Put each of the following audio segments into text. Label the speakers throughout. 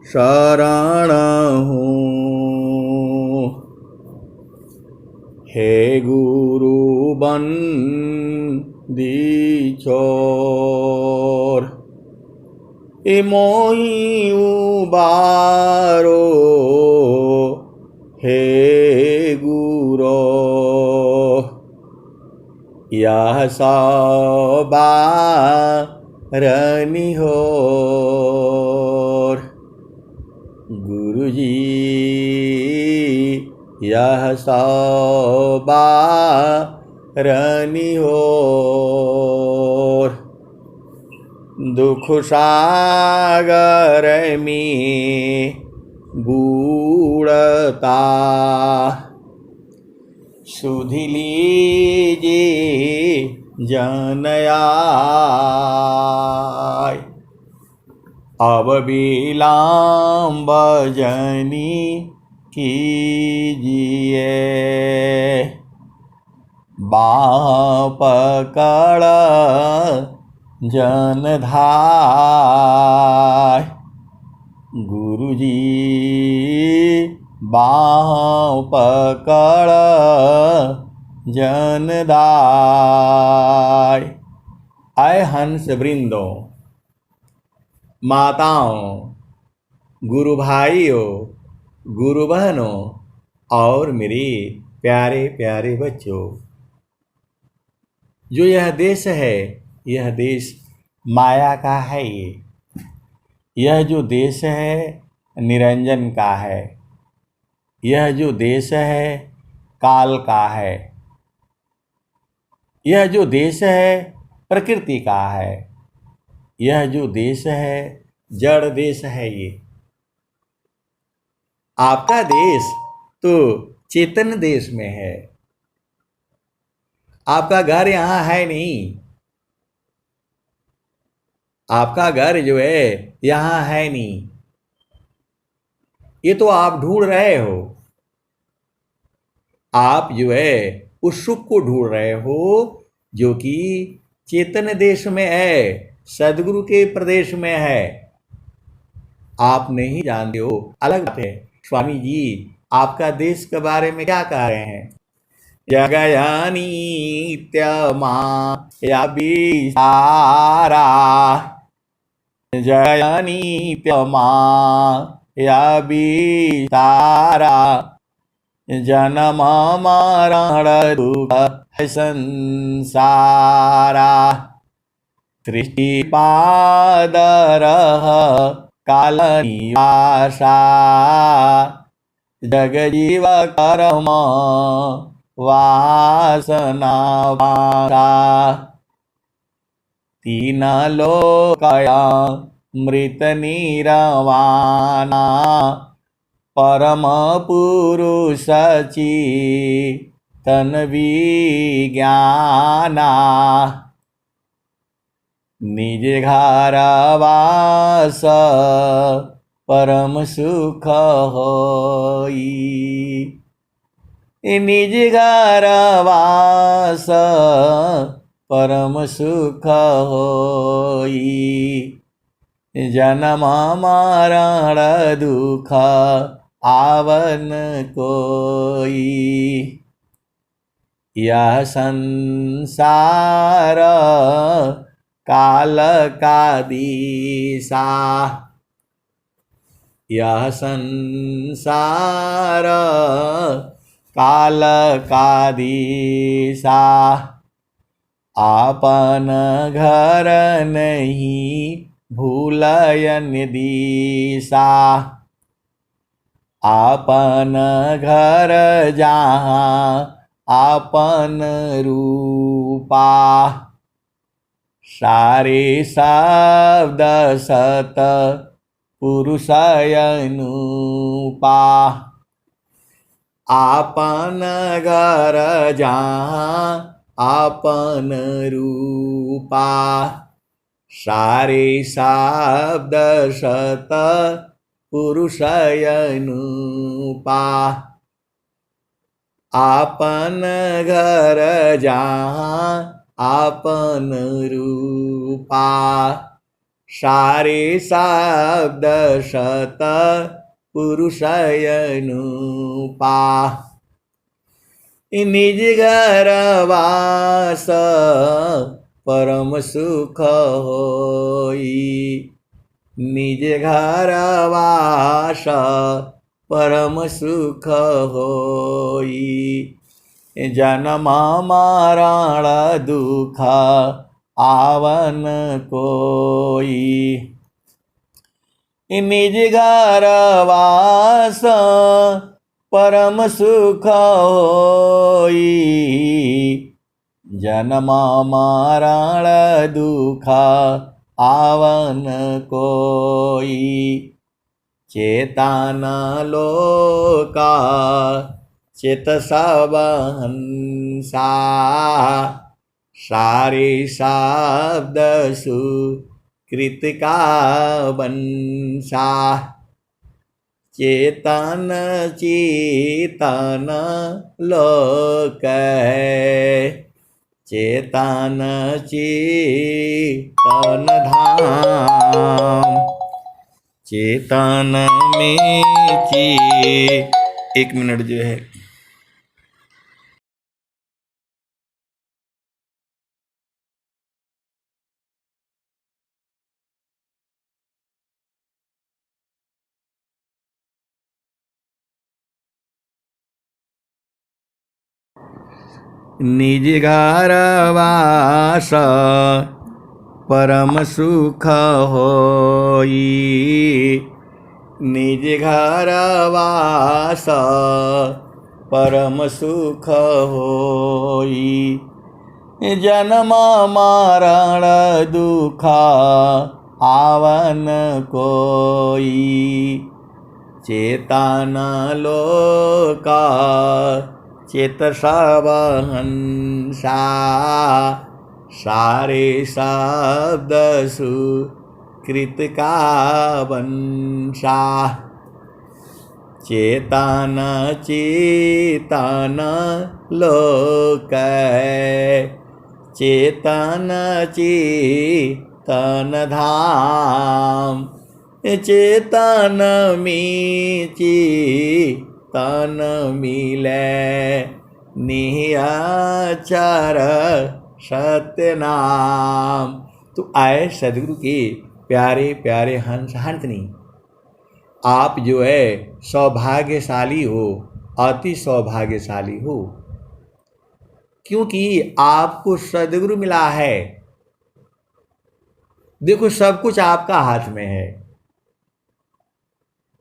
Speaker 1: शरण हूँ। हे गुरु बंदी छोर, ए मोहि उबारो। हे गुरो यह सवारनि होर। गुरुजी यह सवारनि होर। दुख सागर में बूढ़ता सुधि लीजिए जन आय। अब विलंब जनि कीजिए, बाँह पकड़ जन धाय। गुरुजी बाँह पकड़ जन दाय। आए हंस वृंदों, माताओं, गुरु भाइयों, गुरु बहनों और मेरे प्यारे प्यारे बच्चों, जो यह देश है, यह देश माया का है। यह जो देश है निरंजन का है। यह जो देश है काल का है। यह जो देश है प्रकृति का है। यह जो देश है जड़ देश है। ये आपका देश तो चेतन देश में है। आपका घर यहाँ है नहीं। आपका घर जो है यहाँ है नहीं। ये तो आप ढूंढ रहे हो। आप जो है उस सुख को ढूंढ रहे हो जो कि चेतन देश में है, सदगुरु के प्रदेश में है। आप नहीं जानते हो, अलग बात है। स्वामी जी आपका देश के बारे में क्या कह रहे हैं? जगयनीत्यमाया विसारा, जगयनीत्यमाया विसारा, जन्म मरण दुख है संसारा। सृष्टिपादरः काल निवासा, जगजीव कर्म वासना वासा। तीन लोकया मृत निर्वाणा, परम पुरुष चितन विज्ञाना। निज घर वास परम सुख होई, निज घर वास परम सुख होई। जन्म मरण दुख आवन कोई, यह संसार काल का दिशा। यह संसार काल का दिशा। आपन घर नहीं भूलयन दिशा, आपन घर जहाँ आपन रूपा। सारे शब्द सत पुरुषयनुपा। आपन घर जहाँ आपन रूपा। सारे शब्द सत पुरुषयनुपा। आपन घर जहाँ आपन रूपा। सारे शब्द सत पुरुषयनुपा निज घर वास परम सुख होई निज घर वास परम सुख होई जन्म मरण दुख आवन कोई निज घर वास परम सुख होई जन्म मरण दुख आवन कोई चेतन लोका चित सब हंसा सारे शब्द सुकृत का वंशा चेतन चेतन लोक है चेतन चेतन धाम चेतन में एक मिनट जो है निज घर वास परम सुख होई निज घर वास परम सुख होई जन्म मरण दुख आवन कोई चेतन लोका चित सब हंसा सारे शब्द सुकृत का वंशा चेतन चेतन लोक है चेतन चेतन धाम चेतन में चेतन मिले निहाचर सत्य नाम। तो आए सदगुरु के प्यारे प्यारे हंस हंसनी, आप जो है सौभाग्यशाली हो, अति सौभाग्यशाली हो, क्योंकि आपको सदगुरु मिला है। देखो सब कुछ आपका हाथ में है,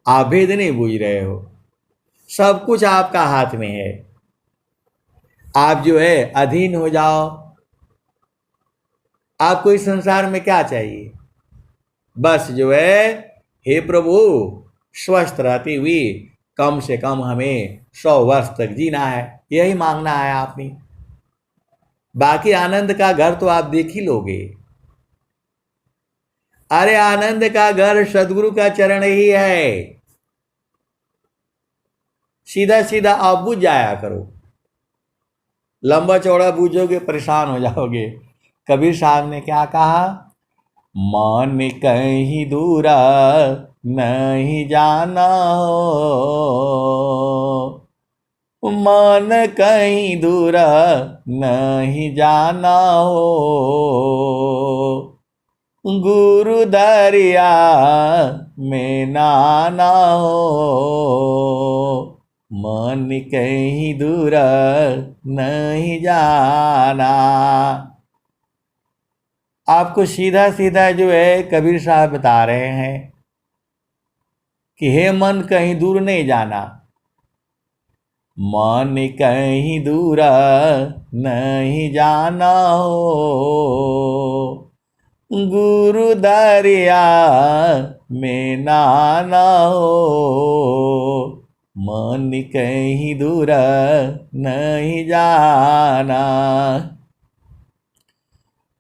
Speaker 1: आप भेद नहीं बूझ रहे हो, सब कुछ आपका हाथ में है। आप जो है अधीन हो जाओ। आपको इस संसार में क्या चाहिए? बस जो है, हे प्रभु स्वस्थ रहती हुई कम से कम हमें 100 वर्ष तक जीना है, यही मांगना है आपने। बाकी आनंद का घर तो आप देख ही लोगे। अरे आनंद का घर सदगुरु का चरण ही है। सीधा सीधा आप बुझ जाया करो, लंबा चौड़ा बूझोगे परेशान हो जाओगे। कबीर साहब ने क्या कहा? मन कहीं दूरा नहीं जाना हो, मन कहीं दूरा नहीं जाना हो, गुरु दरिया में नाना हो, मन कहीं दूर नहीं जाना। आपको सीधा सीधा जो है कबीर साहब बता रहे हैं कि हे मन कहीं दूर नहीं जाना, मन कहीं दूर नहीं जाना हो, गुरु दरिया में नाना हो, मन कहीं दूर नहीं जाना।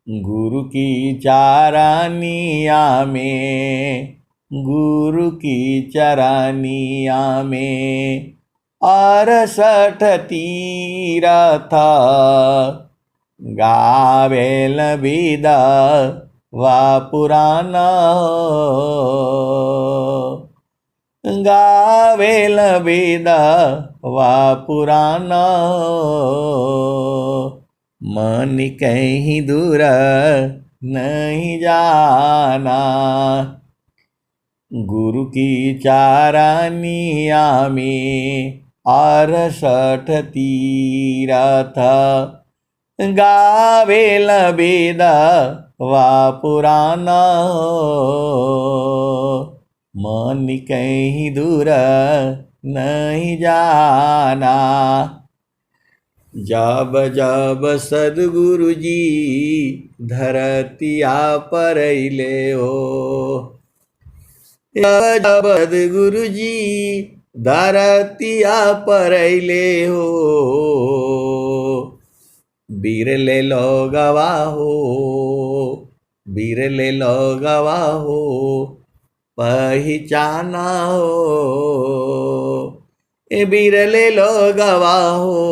Speaker 1: गुरु की चरनिया में, गुरु की चरनिया में 68 तीरथ गावेल विदा वा पुराना गावेल वेद वा पुराना मन कहीं दूर नहीं जाना। गुरु की चारानिया में 68 तीरथ गावेल वेद वा पुराना मन कहीं दूर नहीं जाना। जब जब सद्गुरु जी धरतिया पर अइले हो, जब जब सद्गुरु जी धरतिया पर अइले हो, बिरले लोगवा हो, बिरले लोगवा हो, पहचाना हो, ए बिरले लोगवा हो,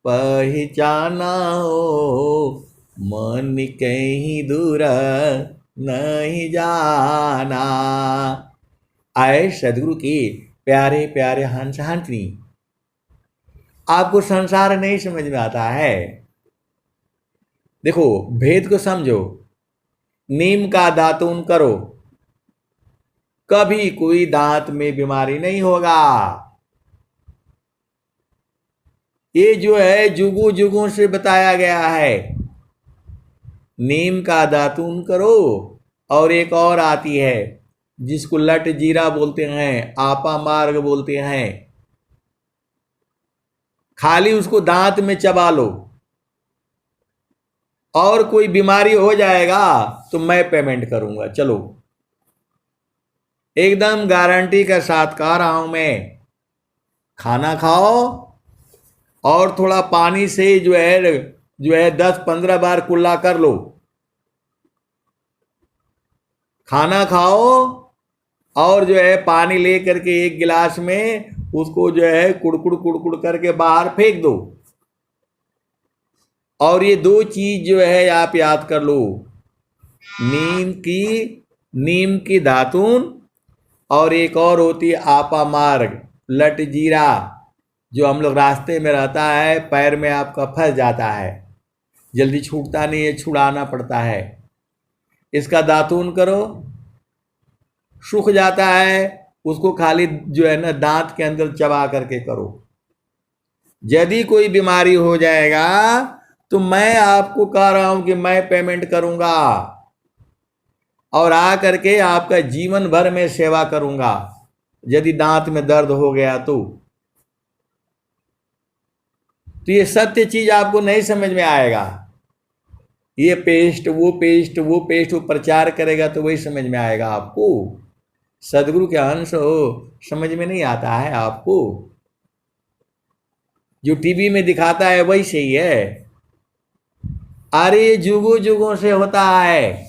Speaker 1: पहचाना हो, मन कहीं दूर नहीं जाना। आए सदगुरु के प्यारे प्यारे हंस हंसनी, आपको संसार नहीं समझ में आता है। देखो भेद को समझो, नीम का दातून करो, कभी कोई दांत में बीमारी नहीं होगा। ये जो है जुगों जुगों से बताया गया है। नीम का दातून करो, और एक और आती है जिसको लट जीरा बोलते हैं, आपा मार्ग बोलते हैं, खाली उसको दांत में चबा लो, और कोई बीमारी हो जाएगा तो मैं पेमेंट करूंगा। चलो, एकदम गारंटी के साथ कह रहा हूं मैं। खाना खाओ और थोड़ा पानी से जो है 10-15 बार कुल्ला कर लो। खाना खाओ और जो है पानी ले करके एक गिलास में उसको जो है कुड़कुड़ कुड़कुड़ करके बाहर फेंक दो। और ये 2 चीज जो है आप याद कर लो, नीम की दातून, और एक और होती है आपा मार्ग, लट जीरा, जो हम लोग रास्ते में रहता है, पैर में आपका फंस जाता है, जल्दी छूटता नहीं है, छुड़ाना पड़ता है। इसका दातून करो, सूख जाता है, उसको खाली जो है ना दांत के अंदर चबा करके करो। यदि कोई बीमारी हो जाएगा तो मैं आपको कह रहा हूं कि मैं पेमेंट करूंगा, और आ करके आपका जीवन भर में सेवा करूंगा। यदि दांत में दर्द हो गया तो ये सत्य चीज आपको नहीं समझ में आएगा। ये पेस्ट वो पेस्ट वो पेस्ट, वो प्रचार करेगा तो वही समझ में आएगा आपको। सदगुरु के अंश हो, समझ में नहीं आता है आपको। जो टीवी में दिखाता है वही सही है। अरे जुगों जुगों से होता है।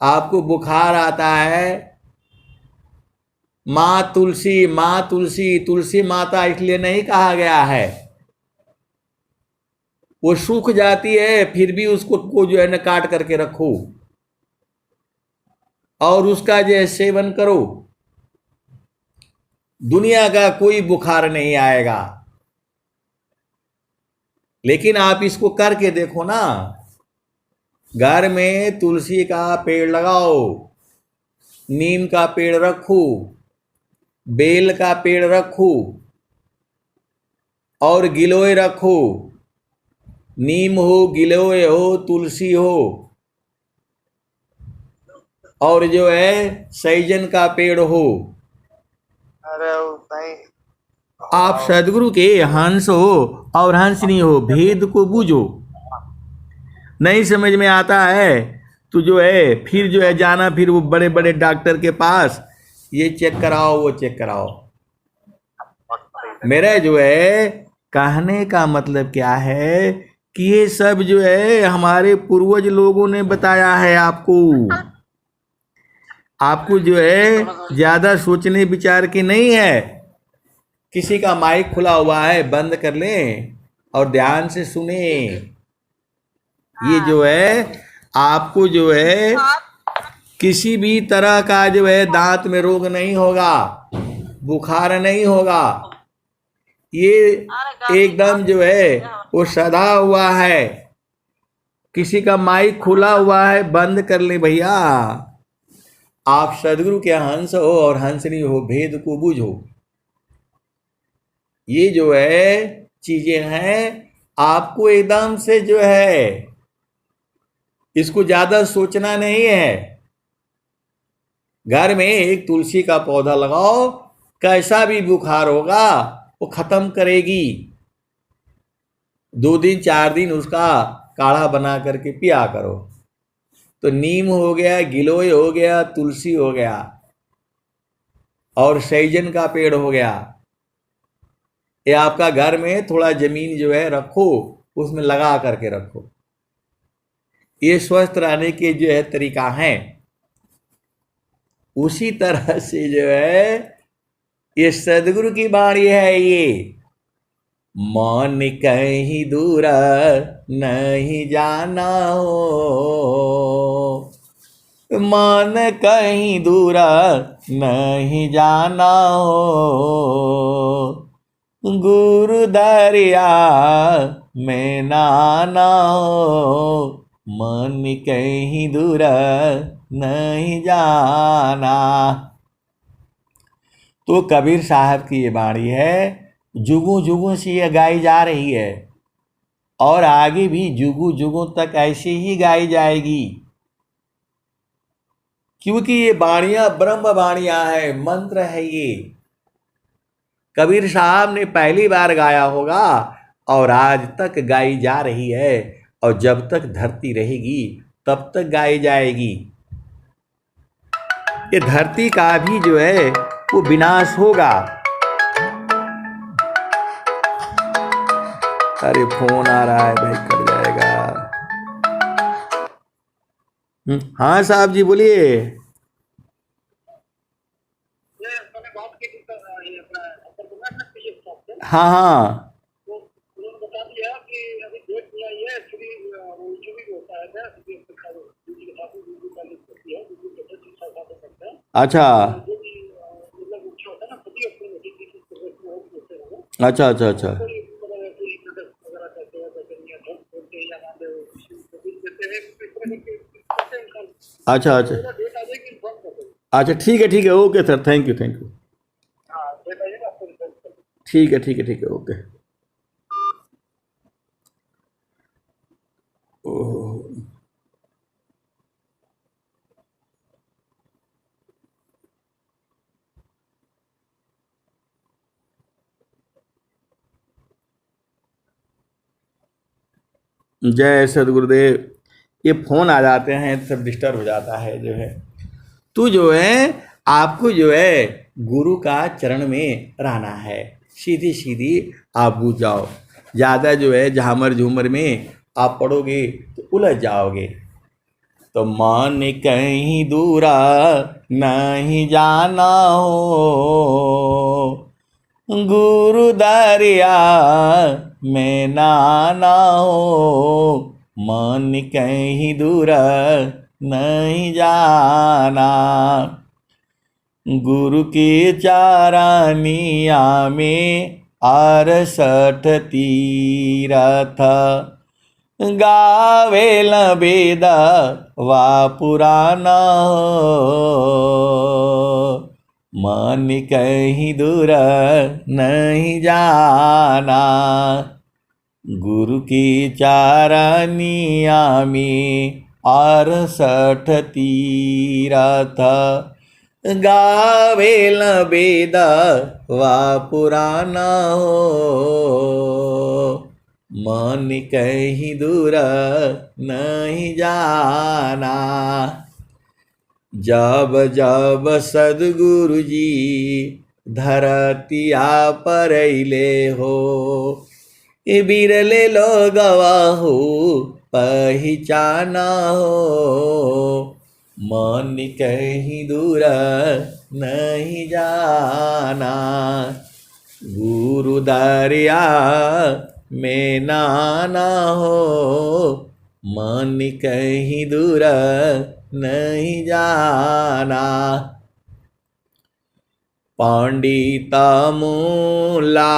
Speaker 1: आपको बुखार आता है, माँ तुलसी माँ तुलसी, तुलसी माता इसलिए नहीं कहा गया है, वो सूख जाती है फिर भी उसको जो है ना काट करके रखो और उसका जो है सेवन करो, दुनिया का कोई बुखार नहीं आएगा। लेकिन आप इसको करके देखो ना, घर में तुलसी का पेड़ लगाओ, नीम का पेड़ रखो, बेल का पेड़ रखो, और गिलोय रखो। नीम हो, गिलोय हो, तुलसी हो, और जो है सैजन का पेड़ हो।
Speaker 2: अरे भाई,
Speaker 1: आप सदगुरु के हंस हो और हंसनी हो, भेद को बूझो। नहीं समझ में आता है तो जो है फिर जो है जाना फिर वो बड़े बड़े डॉक्टर के पास, ये चेक कराओ वो चेक कराओ। मेरा जो है कहने का मतलब क्या है कि ये सब जो है हमारे पूर्वज लोगों ने बताया है आपको। आपको जो है ज्यादा सोचने विचार की नहीं है। किसी का माइक खुला हुआ है, बंद कर लें और ध्यान से सुने। ये जो है आपको जो है किसी भी तरह का जो है दांत में रोग नहीं होगा, बुखार नहीं होगा। ये एकदम जो है वो सदा हुआ है। किसी का माइक खुला हुआ है, बंद कर ले भैया। आप सदगुरु के हंस हो और हंसनी हो, भेद को बूझो। ये जो है चीजें हैं, आपको एकदम से जो है इसको ज्यादा सोचना नहीं है। घर में एक तुलसी का पौधा लगाओ, कैसा भी बुखार होगा वो खत्म करेगी। 2 दिन 4 दिन उसका काढ़ा बना करके पिया करो। तो नीम हो गया, गिलोय हो गया, तुलसी हो गया और सैजन का पेड़ हो गया। ये आपका घर में थोड़ा जमीन जो है रखो, उसमें लगा करके रखो। ये स्वस्थ रहने के जो है तरीका है। उसी तरह से जो है ये सदगुरु की वाणी है। ये मन कहीं दूर नहीं जाना हो, मन कहीं दूर नहीं जाना हो, गुरु दरिया में नाना हो, मन कहीं दूर नहीं जाना। तो कबीर साहब की ये वाणी है, जुगों जुगों से ये गाई जा रही है और आगे भी जुगों जुगों तक ऐसे ही गाई जाएगी, क्योंकि ये वाणियां ब्रह्म वाणियां है, मंत्र है। ये कबीर साहब ने पहली बार गाया होगा और आज तक गाई जा रही है, और जब तक धरती रहेगी तब तक गाई जाएगी। ये धरती का भी जो है वो विनाश होगा। अरे फोन आ रहा है भाई, कट जाएगा। हाँ साहब जी बोलिए। हाँ हाँ अच्छा अच्छा अच्छा अच्छा अच्छा अच्छा अच्छा ठीक है okay sir, thank you thank you. ठीक है ओके। ओह, जय सदगुरुदेव। ये फोन आ जाते हैं सब डिस्टर्ब हो जाता है जो है। तो जो है आपको जो है गुरु का चरण में रहना है, सीधी सीधी आप बूझ जाओ। ज़्यादा जो है झामर झूमर में आप पढ़ोगे तो उलझ जाओगे। तो मन कहीं दूरा नहीं जाना हो, गुरु दरिया में नाना हो, मन कहीं दूर नहीं जाना, गुरु के चारानिया में 68 तीरथ, गावेल वेद वा पुराना हो, मन कहीं दूर नहीं जाना, गुरु की चारानिया में 68 तीरथ, गावेल वेद वा पुराना हो, मन कहीं दूर नहीं जाना। जब जब सदगुरु जी धरतिया पर अइले हो, ये बिरले लोगवा हो पहचाना हो, मन कहीं दूर नहीं जाना, गुरु दरिया में नाना हो, मन कहीं दूर नहीं जाना। पंडिता मूला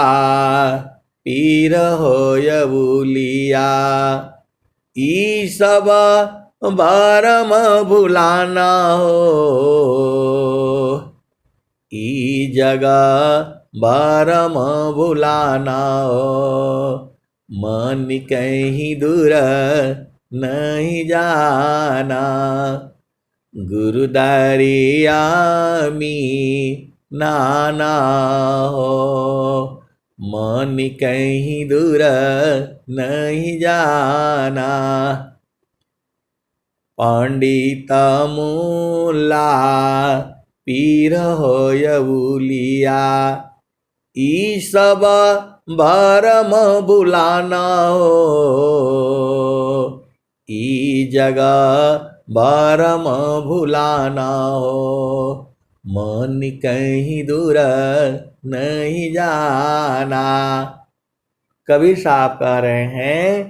Speaker 1: पीर होय भूलिया, ई सब भरम भुलाना हो, ई जगह भरम भुलाना हो। मन कहीं दूर नहीं जाना, गुरुदारिया मी नाना हो। मन कहीं दूर नहीं जाना, पंडिता मूला पीर होय भूलिया, ई सब भरम भुलाना हो, ई जगह भरम भुलाना हो। मन कहीं दूर नहीं जाना। कबीर साहब कह रहे हैं,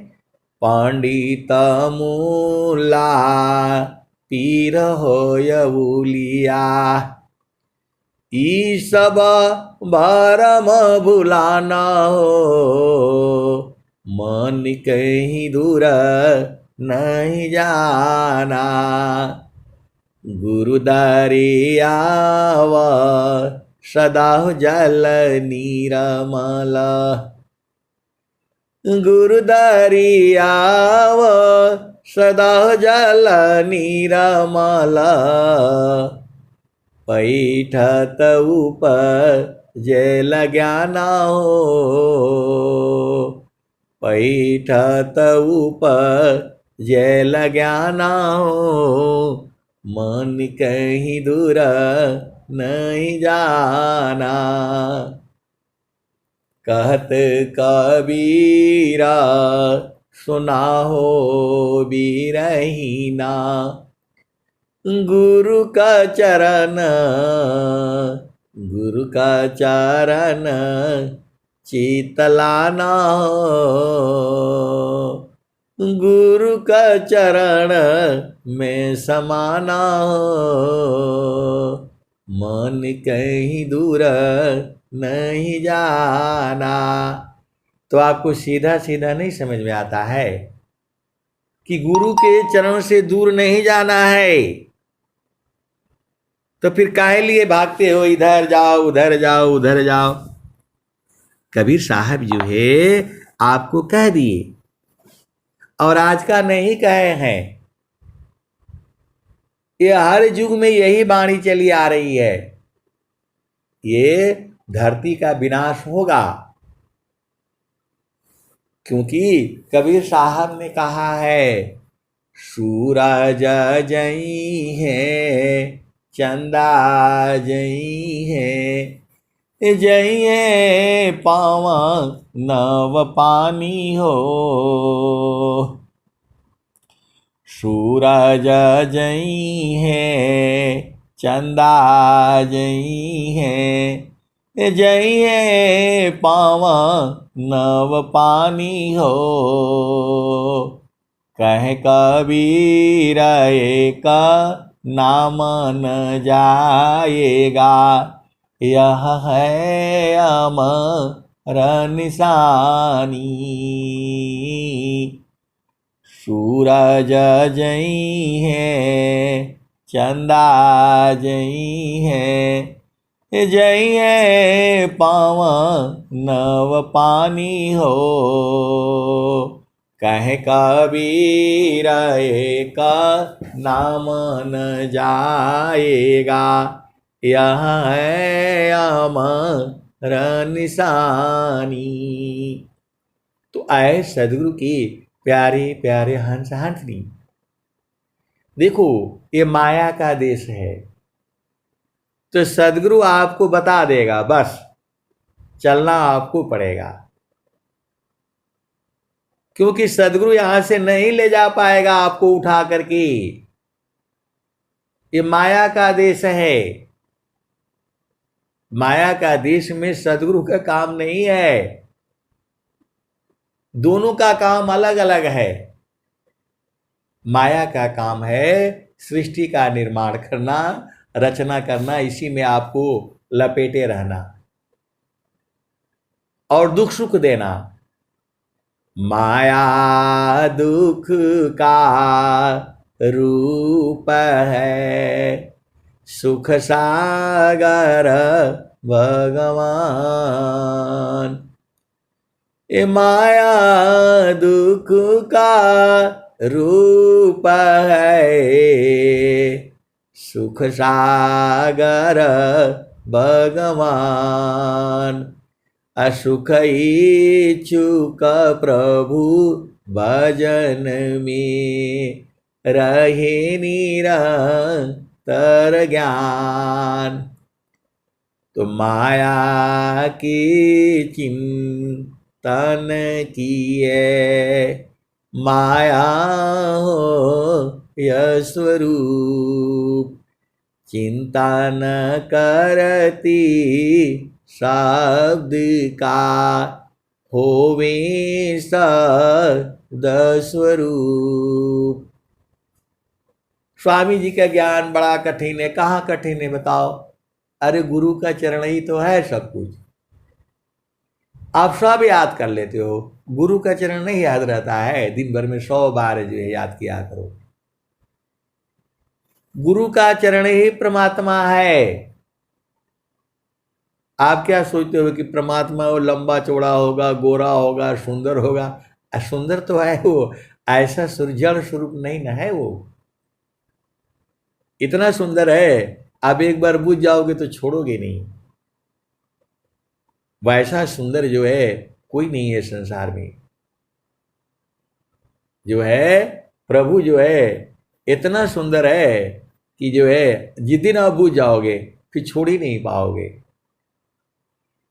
Speaker 1: पंडिता मूला पीर होय भूलिया, ई सब भरम भुलाना हो, मन कहीं दूर नहीं जाना। गुरुदारिया व सदा जल नीरमल, गुरुदारिया व सदा जल नीरमल, पैठत उपजल ज्ञाना हो, पैठत उपजल ज्ञाना हो। मन कहीं दूर नहीं जाना। कहत कबीरा सुना हो बीरहीना, गुरु का चरण, गुरु का चरण चितलाना हो, गुरु का चरण में समाना हो। मन कहीं दूर नहीं जाना। तो आपको सीधा सीधा नहीं समझ में आता है कि गुरु के चरण से दूर नहीं जाना है, तो फिर काहे लिए भागते हो, इधर जाओ उधर जाओ उधर जाओ। कबीर साहब जो है आपको कह दिए, और आज का नहीं कहे हैं, ये हर युग में यही वाणी चली आ रही है, ये धरती का विनाश होगा। क्योंकि कबीर साहब ने कहा है, सूरज जई है चंदा जई है, जई है पावन नव पानी हो, सूरज जई है चंदा जई है, जई है पावन नव पानी हो। कह कबीर एक नाम न जाएगा, यह है अमर निशानी। सूरज जई है चंदा जई है, जई है पावन नव पानी हो। कह कबीर एक नाम न जाएगा, यह है अमर निशानी। तो आए सदगुरु की प्यारे प्यारे हंस हंसनी, देखो ये माया का देश है, तो सदगुरु आपको बता देगा, बस चलना आपको पड़ेगा। क्योंकि सदगुरु यहां से नहीं ले जा पाएगा आपको उठा करके, ये माया का देश है। माया का देश में सदगुरु का काम नहीं है, दोनों का काम अलग अलग है। माया का काम है सृष्टि का निर्माण करना, रचना करना, इसी में आपको लपेटे रहना और दुख सुख देना। माया दुख का रूप है, सुख सागर भगवान। ये माया दुख का रूप है, सुख सागर भगवान। असुख इच्छुक प्रभु भजन में, रहे निरंतर ज्ञान। तो माया की चिंतन किए, माया हो यह स्वरूप। चिंतन करती शब्द का, होवे सद स्वरूप। स्वामी जी का ज्ञान बड़ा कठिन है। कहाँ कठिन है बताओ? अरे गुरु का चरण ही तो है सब कुछ। आप सब याद कर लेते हो, गुरु का चरण नहीं याद रहता है। दिन भर में 100 बार जो है याद किया करो। गुरु का चरण ही परमात्मा है। आप क्या सोचते हो कि परमात्मा वो लंबा चौड़ा होगा, गोरा होगा, सुंदर होगा? सुंदर तो है वो, ऐसा जड़ स्वरूप नहीं ना है वो। इतना सुंदर है, आप एक बार बुझ जाओगे तो छोड़ोगे नहीं। वैसा सुंदर जो है कोई नहीं है संसार में। जो है प्रभु जो है इतना सुंदर है कि जो है जिस दिन आप बुझ जाओगे फिर छोड़ ही नहीं पाओगे।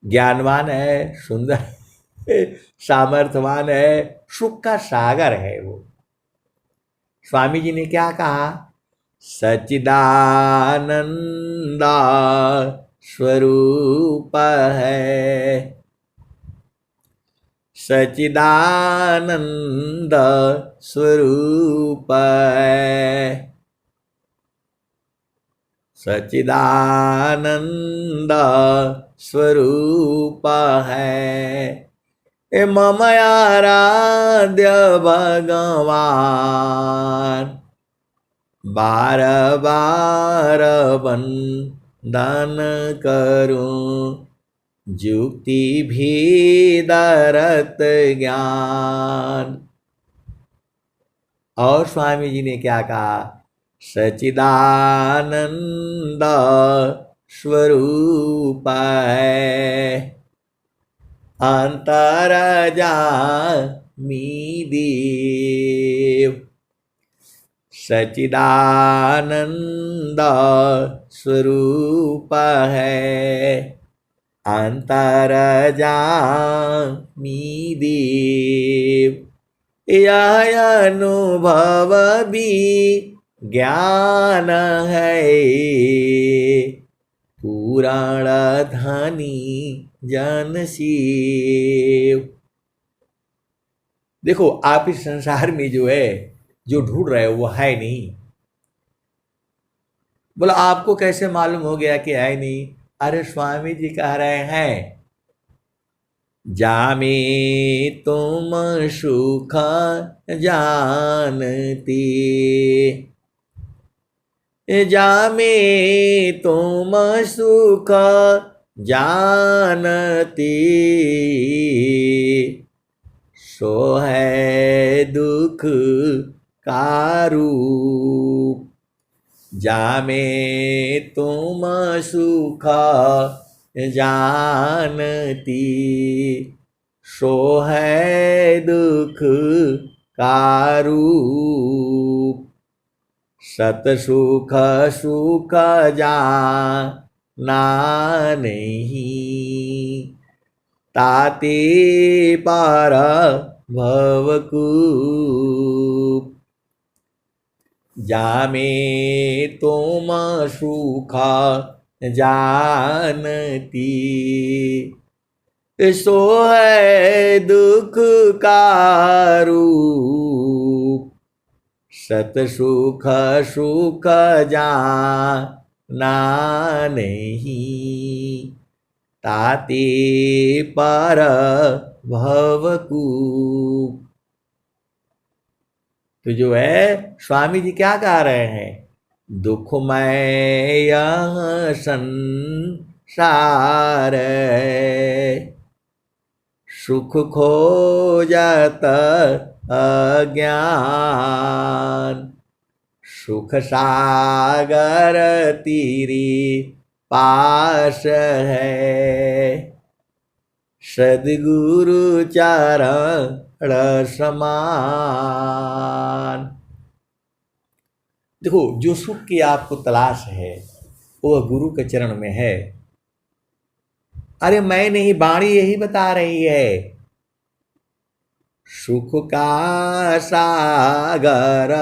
Speaker 1: ज्ञानवान है, सुंदर है, सामर्थ्यवान है, सुख का सागर है वो। स्वामी जी ने क्या कहा? सच्चिदानंदा स्वरूप है, सच्चिदानंद स्वरूप है, सच्चिदानंद स्वरूप है। ए मम आराध्य भगवान, बार बार वंदन करूं, जुक्ति भी दरत ज्ञान। और स्वामी जी ने क्या कहा? सच्चिदानंद स्वरूप है, अंतर्यामी देव। सच्चिदानंद स्वरूप है, अंतर्यामी देव। यह अनुभव भी ज्ञान है, पुराण धनी जन शिव। देखो आप इस संसार में जो है जो ढूंढ रहे हो वो है नहीं। बोला आपको कैसे मालूम हो गया कि है नहीं? अरे स्वामी जी कह रहे हैं, जामे तुम सुख जानती, जामे तुम सुख जानती, सो है दुख का रूप। जामे तुम सुख जानती, सो है दुख का रूप। सत सुख सुख जाना नहीं, ताते पार भवकूप। जामे तुम सुख जानती, सो है दुख का रूप। सत सुख सुख जाना नहीं, ताते पर भवकूप। तो जो है स्वामी जी क्या गा रहे हैं, दुखमय यह संसार, सुख खोजत अज्ञान, सुख सागर तेरी पास है, सद्गुरु चरण समान। देखो, जो सुख की आपको तलाश है वह गुरु के चरण में है। अरे मैं नहीं, वाणी यही बता रही है, सुख का सागर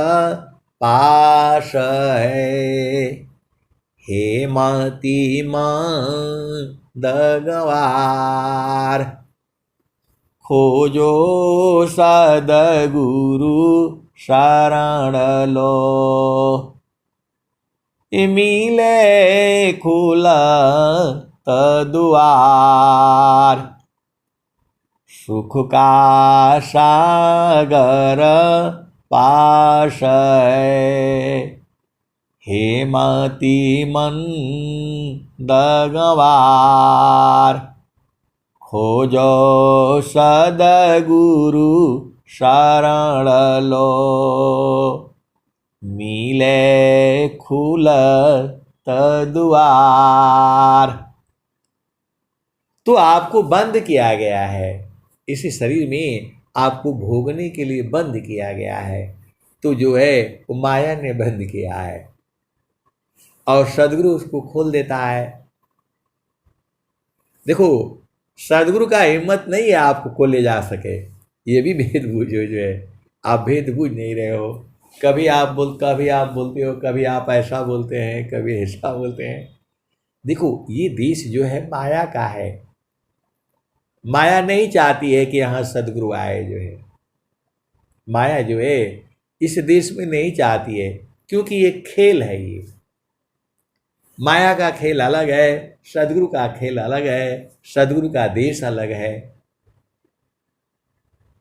Speaker 1: पास है, हेमती मंदगवार, खोजो सद्गुरु शरण लो, मिले खुला द्वार, सुख का सागर पास है, हेमती मंदगवार, खोजो सद्गुरु शरण लो, मिले खुलत द्वार। तो आपको बंद किया गया है, इसी शरीर में आपको भोगने के लिए बंद किया गया है। तो जो है वो माया ने बंद किया है और सदगुरु उसको खोल देता है। देखो, सदगुरु का हिम्मत नहीं है आपको को ले जा सके, ये भी भेद बूझो। जो है आप भेद बूझ नहीं रहे हो, कभी आप बोलते हो, कभी आप ऐसा बोलते हैं, कभी ऐसा बोलते हैं। देखो, ये देश जो है माया का है, माया नहीं चाहती है कि यहाँ सदगुरु आए। जो है माया जो है इस देश में नहीं चाहती है, क्योंकि ये खेल है। ये माया का खेल अलग है, सदगुरु का खेल अलग है, सदगुरु का देश अलग है।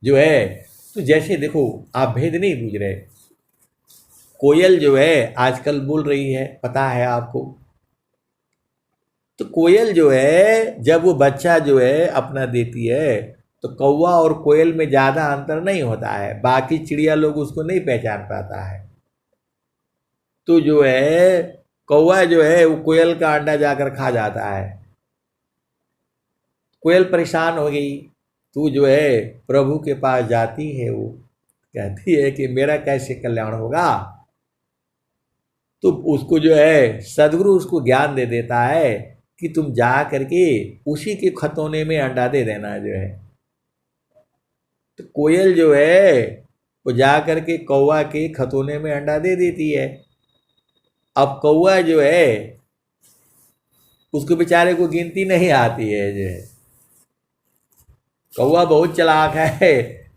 Speaker 1: जो है तो जैसे देखो, आप भेद नहीं बूझ रहे। कोयल जो है आजकल बोल रही है, पता है आपको। तो कोयल जो है जब वो बच्चा जो है अपना देती है, तो कौवा और कोयल में ज़्यादा अंतर नहीं होता है, बाकी चिड़िया लोग उसको नहीं पहचान पाता है। तो जो है कौवा जो है वो कोयल का अंडा जाकर खा जाता है। कोयल परेशान हो गई, तू जो है प्रभु के पास जाती है, वो कहती है कि मेरा कैसे कल्याण होगा। तो उसको जो है सदगुरु उसको ज्ञान दे देता है कि तुम जा करके उसी के खतौने में अंडा दे देना। जो है तो कोयल जो है वो जा करके कौवा के खतौने में अंडा दे देती है। अब कौवा जो है उसको बेचारे को गिनती नहीं आती है। जो है कौवा बहुत चालाक है,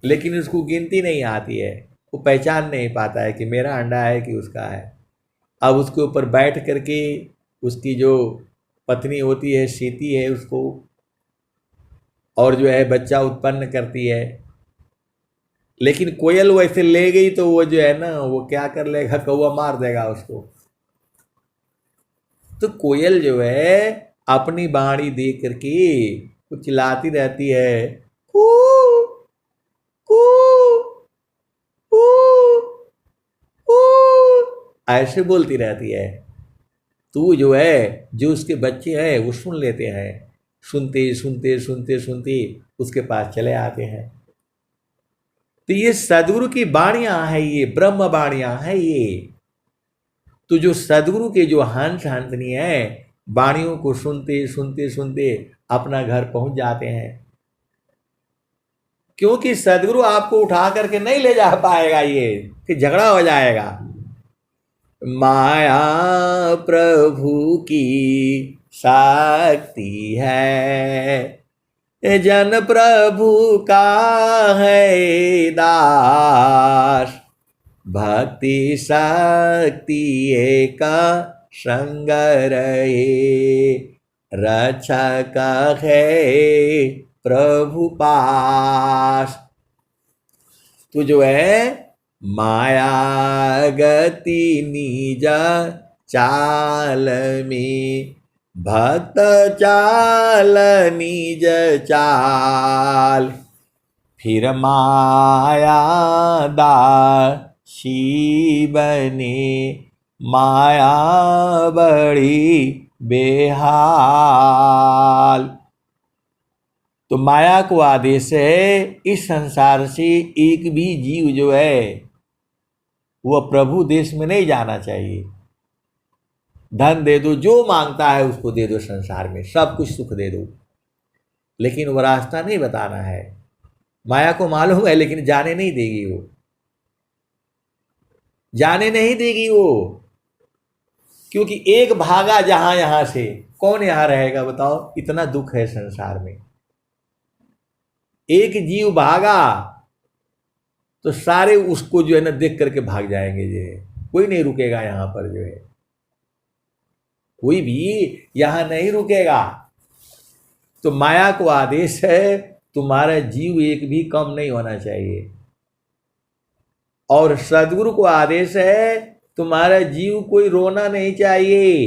Speaker 1: लेकिन उसको गिनती नहीं आती है, वो पहचान नहीं पाता है कि मेरा अंडा है कि उसका है। अब उसके ऊपर बैठ करके उसकी जो पत्नी होती है सीती है उसको, और जो है बच्चा उत्पन्न करती है। लेकिन कोयल वैसे ले गई तो वो जो है ना, वो क्या कर लेगा, कौवा मार देगा उसको। तो कोयल जो है अपनी बाणी दे करके वो चिल्लाती रहती है, कू कू कू कू, ऐसे बोलती रहती है। तो जो है जो उसके बच्चे हैं वो सुन लेते हैं, सुनते सुनते सुनते सुनते उसके पास चले आते हैं। तो ये सदगुरु की बाणियां हैं, ये ब्रह्म बाणियां हैं ये। तो जो सदगुरु के जो हंस हंसनी है, बाणियों को सुनते सुनते सुनते अपना घर पहुंच जाते हैं। क्योंकि सदगुरु आपको उठा करके नहीं ले जा पाएगा, ये कि झगड़ा हो जाएगा। माया प्रभु की शक्ति है, जन प्रभु का है दास, भक्ति शक्ति एक संग रहे, रक्षक है प्रभु पास। तो जो है माया गति निज चाल में, भक्त चाल निज चाल, फिर माया दासी बने, माया बड़ी बेहाल। तो माया को आदेश है इस संसार से एक भी जीव जो है वह प्रभु देश में नहीं जाना चाहिए। धन दे दो, जो मांगता है उसको दे दो, संसार में सब कुछ सुख दे दो, लेकिन वह रास्ता नहीं बताना है। माया को मालूम है लेकिन जाने नहीं देगी, वो जाने नहीं देगी वो, क्योंकि एक भागा जहां यहां से, कौन यहां रहेगा बताओ? इतना दुख है संसार में। एक जीव भागा तो सारे उसको जो है ना देख करके भाग जाएंगे, जो है कोई नहीं रुकेगा यहां पर, जो है कोई भी यहां नहीं रुकेगा। तो माया को आदेश है तुम्हारा जीव एक भी कम नहीं होना चाहिए, और सदगुरु को आदेश है तुम्हारा जीव कोई रोना नहीं चाहिए।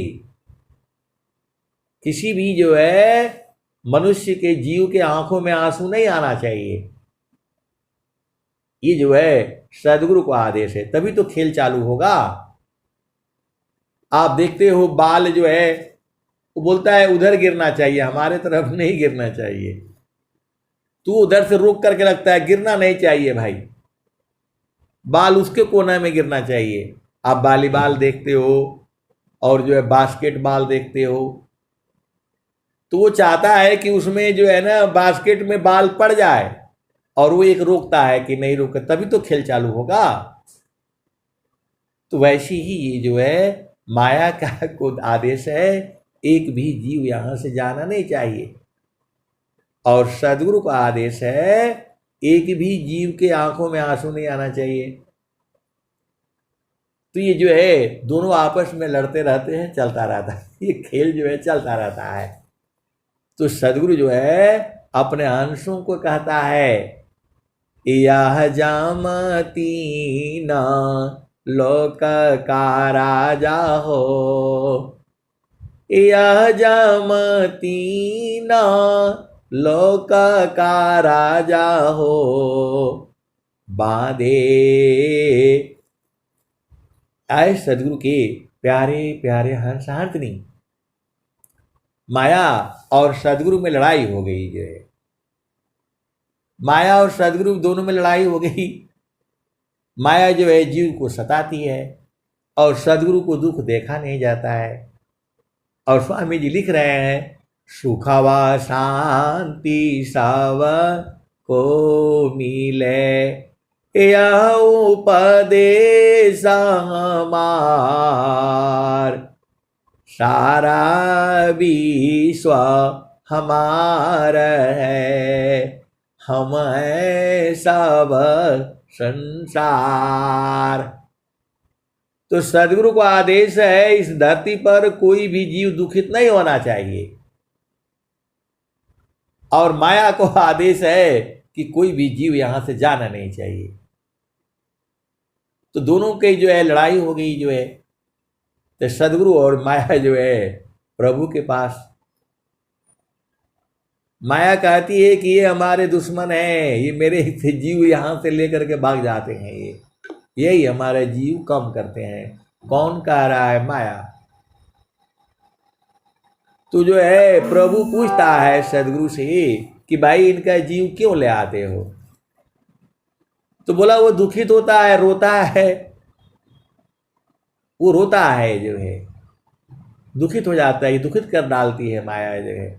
Speaker 1: किसी भी जो है मनुष्य के जीव के आंखों में आंसू नहीं आना चाहिए। ये जो है सदगुरु को आदेश है, तभी तो खेल चालू होगा। आप देखते हो बाल जो है वो बोलता है उधर गिरना चाहिए, हमारे तरफ नहीं गिरना चाहिए। तू उधर से रोक करके रखता है, गिरना नहीं चाहिए भाई, बाल उसके कोने में गिरना चाहिए। आप वॉलीबॉल देखते हो और जो है बास्केटबॉल देखते हो, तो वो चाहता है कि उसमें जो है ना बास्केट में बाल पड़ जाए, और वो एक रोकता है कि नहीं रोके, तभी तो खेल चालू होगा। तो वैसे ही ये जो है माया का को आदेश है एक भी जीव यहां से जाना नहीं चाहिए, और सदगुरु का आदेश है एक भी जीव के आंखों में आंसू नहीं आना चाहिए। तो ये जो है दोनों आपस में लड़ते रहते हैं, चलता रहता है, ये खेल जो है चलता रहता है। तो सदगुरु जो है अपने अंशों को कहता है, यह जामती न लोक का राजा हो, यह जामती न लोक का राजा हो, बांधे। आए सदगुरु के प्यारे प्यारे हंसार्थिनी, माया और सदगुरु में लड़ाई हो गई है। माया और सदगुरु दोनों में लड़ाई हो गई। माया जो है जीव को सताती है और सदगुरु को दुख देखा नहीं जाता है। और स्वामी जी लिख रहे हैं, सुखवा शांति सब को मिले, यह उपदेश हमार, सारा विश्व हमार है, हम है सब संसार। तो सदगुरु का आदेश है इस धरती पर कोई भी जीव दुखित नहीं होना चाहिए, और माया को आदेश है कि कोई भी जीव यहां से जाना नहीं चाहिए। तो दोनों की जो है लड़ाई हो गई जो है, तो सदगुरु और माया जो है प्रभु के पास। माया कहती है कि ये हमारे दुश्मन हैं, ये मेरे जीव यहां से लेकर के भाग जाते हैं, यही हमारे जीव कम करते हैं। कौन कह रहा है? माया। तो जो है प्रभु पूछता है सदगुरु से कि भाई इनका जीव क्यों ले आते हो? तो बोला वो दुखित होता है, रोता है, वो रोता है, जो है दुखित हो जाता है, दुखित कर डालती है माया जो है।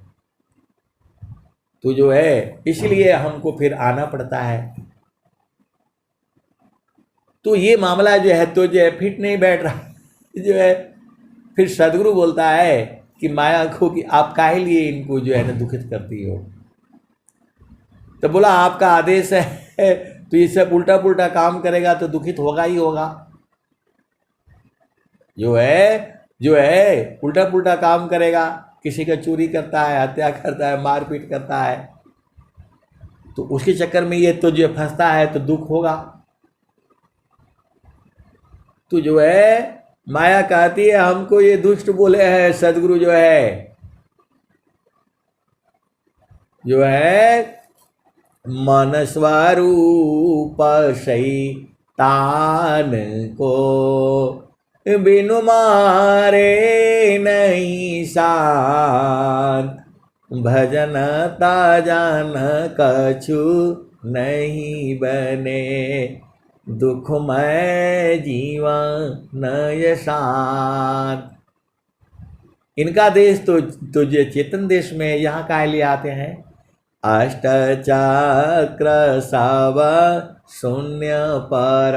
Speaker 1: तो जो है इसलिए हमको फिर आना पड़ता है। तो ये मामला जो है तो जो है फिट नहीं बैठ रहा जो है। फिर सदगुरु बोलता है कि माया को कि आप काहे लिए इनको जो है ना दुखित करती हो? तो बोला आपका आदेश है तो ये सब उल्टा पुल्टा काम करेगा तो दुखित होगा ही होगा। जो है उल्टा पुल्टा काम करेगा, किसी का चोरी करता है, हत्या करता है, मारपीट करता है, तो उसके चक्कर में ये तो जो फंसता है तो दुख होगा। तो जो है माया कहती है हमको ये दुष्ट बोले हैं, सदगुरु जो है मन स्वरूप शैतान को बिनु मारे नहीं शांत, भजन ताजन कछु नहीं बने, दुखमय जीवन शांत। इनका देश तो जो चेतन देश में यहाँ काहे लिए आते हैं? अष्ट चक्र सब शून्य पर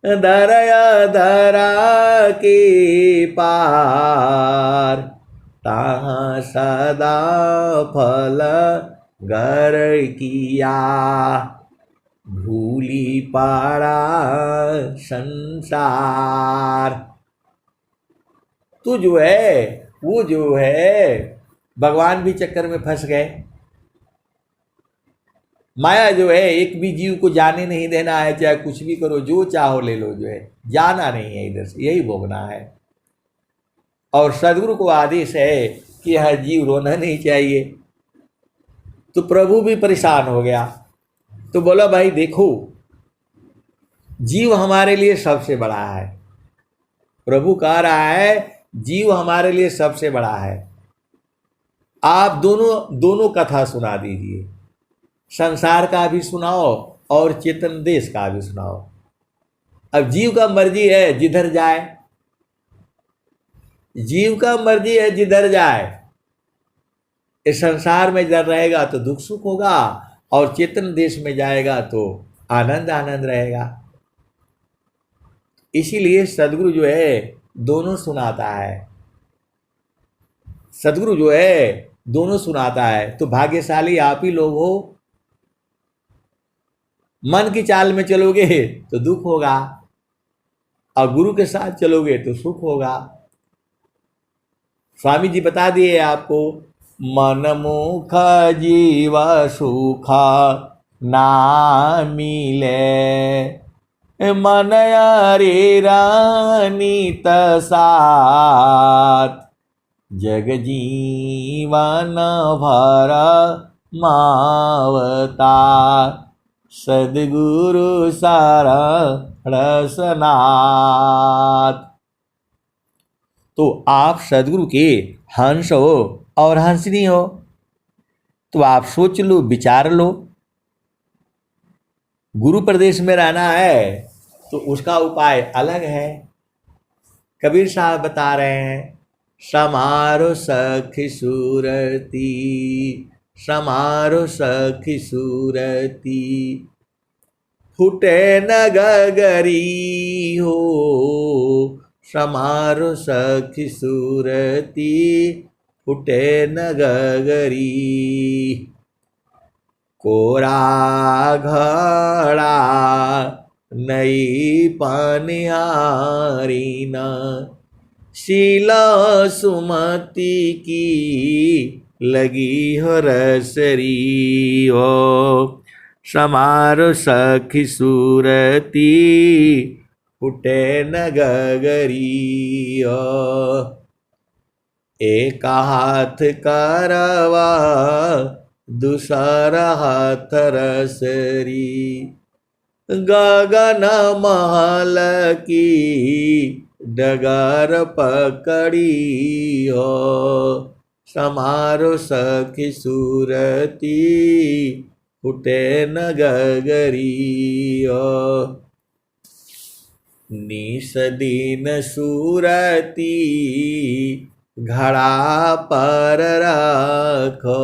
Speaker 1: दरा के पार, ताहाँ सदा फल गर किया, भूली पाड़ा संसार। तो जो है वो जो है भगवान भी चक्कर में फंस गए। माया जो है एक भी जीव को जाने नहीं देना है, चाहे कुछ भी करो, जो चाहो ले लो, जो है जाना नहीं है इधर से, यही भोगना है। और सदगुरु को आदेश है कि हर जीव रोना नहीं चाहिए। तो प्रभु भी परेशान हो गया, तो बोला भाई देखो जीव हमारे लिए सबसे बड़ा है। प्रभु कह रहा है जीव हमारे लिए सबसे बड़ा है, आप दोनों कथा सुना दीजिए, संसार का भी सुनाओ और चेतन देश का भी सुनाओ। अब जीव का मर्जी है जिधर जाए, जीव का मर्जी है जिधर जाए। इस संसार में जिधर रहेगा तो दुख सुख होगा, और चेतन देश में जाएगा तो आनंद आनंद रहेगा। इसीलिए सदगुरु जो है दोनों सुनाता है, सदगुरु जो है दोनों सुनाता है। तो भाग्यशाली आप ही लोग हो। मन की चाल में चलोगे तो दुख होगा, और गुरु के साथ चलोगे तो सुख होगा। स्वामी जी बता दिए आपको, मन मुख जीव सुख ना मिले, मन अरे रानीत साथ, जग जीवन भर मावता, सदगुरु सारा रसनाथ। तो आप सदगुरु के हंस हो और हंसनी हो, तो आप सोच लो, विचार लो। गुरु प्रदेश में रहना है तो उसका उपाय अलग है। कबीर साहब बता रहे हैं, समारो सखी सूरती, समारो सखी सूरती, फूटे न गगरी हो, समारो सखी सूरती, फूटे न गगरी, कोरा घड़ा नई पानियारी न, शीला सुमति की लगी हो रसरी हो, समारो सखी सूरती, फूटे न गगरी हो। एक हाथ करवा दूसरा हाथ रसरी, गगन महल की डगर पकड़ी हो, समारो सखी सूरती, फूटे न गगरी हो। निस दिन सूरती घड़ा पर रखो,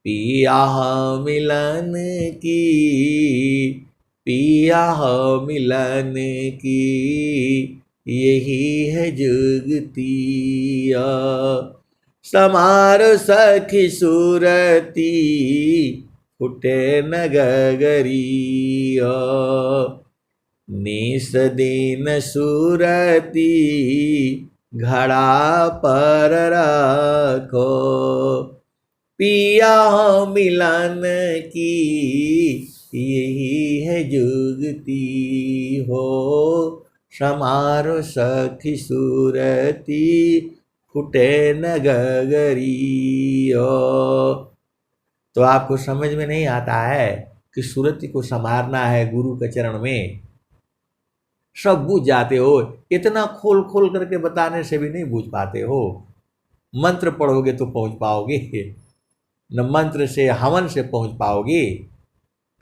Speaker 1: पिया मिलन की, पिया मिलन की, यही है जुगती। समारो सखी सूरती, फुटे न गगरिया। निस दिन सुरती घड़ा पर रखो, पिया मिलन की यही है जुगती हो। समारो सखी सूरती फुटे न गगरियो। तो आपको समझ में नहीं आता है कि सूरती को संवारना है गुरु के चरण में, सब बूझ जाते हो। इतना खोल खोल करके बताने से भी नहीं बूझ पाते हो। मंत्र पढ़ोगे तो पहुंच पाओगे, न मंत्र से हवन से पहुंच पाओगे।